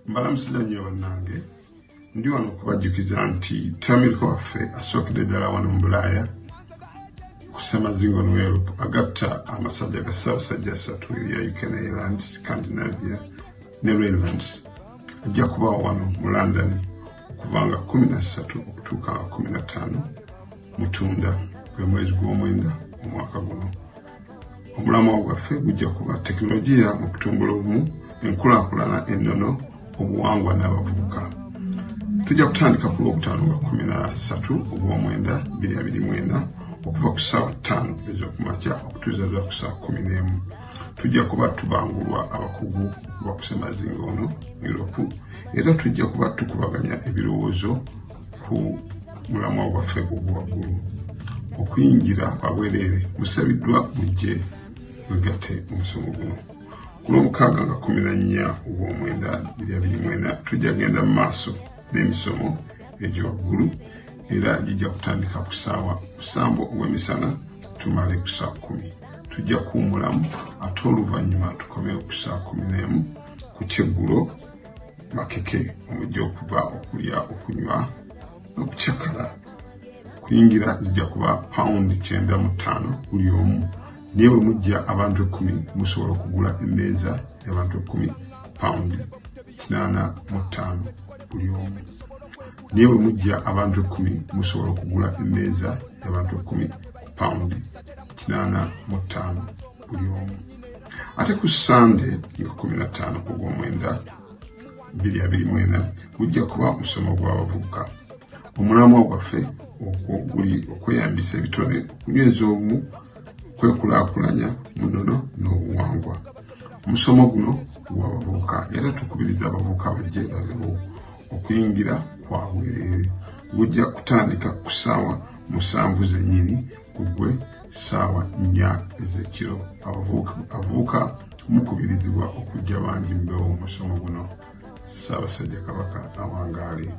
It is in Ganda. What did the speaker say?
Mbalamusiza nnyo bannange, ndi wano okubajjukiza nti Tamiliko waffe asookedde ddala wano mu Bulaaya ku Ssemazingo mu Europe agatta amasajja ga Ssaabasajja 3 erya UK ne Ireland, Scandinavia ne Rhineland ajja kuba wano mu London okuva nga 13 okutuuka nga 15 Mutunda gwe mwezi gw'omwenda omwaka guno. Omulamwa gwaffe gujja kuba tekinologiya mu kutumbula obumu, enkulaakulana ennono, obuwangwa n'abavubuka. Tujja kutandika ku Lwokutaano nga 13 ogw'omwenda 2024 okuva ku ssaawa 5 ez'okumakya okutuuza ddala ku ssaawa 11. Tujja kuba tubangulwa abakugu okuva ku Ssemazingo ono Europe, era tujja kuba tukubaganya ebirowoozo ku mulamwa gwaffe ogw'owaggulu. Okuyingira kwa bwereere musabiddwa mujje mwegatte omusomo guno. Ku Lwomukaaga nga 14 ogw'omwenda 2024 tujja genda mu maaso n'emisomo egy'owaggulu, era gijja kutandika ku ssaawa 7 ogw'emisana tumale ku ssaawa 10. Tujja kuwummulamu ate oluvannyuma tukomewo ku ssaawa 11 ku kyeggulo makeke omujja okuva okulya, okunywa n'okucakala. Kuyingira zijja kuba £95 buli omu. Naye bwe mujja abantu 10 musobola okugula emmeeza y'abantu 10 £85 buli omu. Naye bwe mujja abantu 10 musobola okugula emmeeza y'abantu 10 £85 buli omu. Ate ku Sunday nga 15 ogw'omwenda 2024 gujja kuba musomo gw'abavubuka. Omulamwa gwaffe guli okweyambisa ebitone, okunyweza obumu, kwekulaakulanya mu nnono n'obuwangwa. Omusomo guno gw'abavubuka era tukubiriza abavubuka bajje babeewo. Okuyingira kwa bwereere gujja kutandika ku ssaawa 7 zennyini kuggwe ssaawa 4 ez'ekiro. Abavubuka mukubirizibwa okujja bangi mbeewo omusomo guno. Ssaabasajja Kabaka awangaale.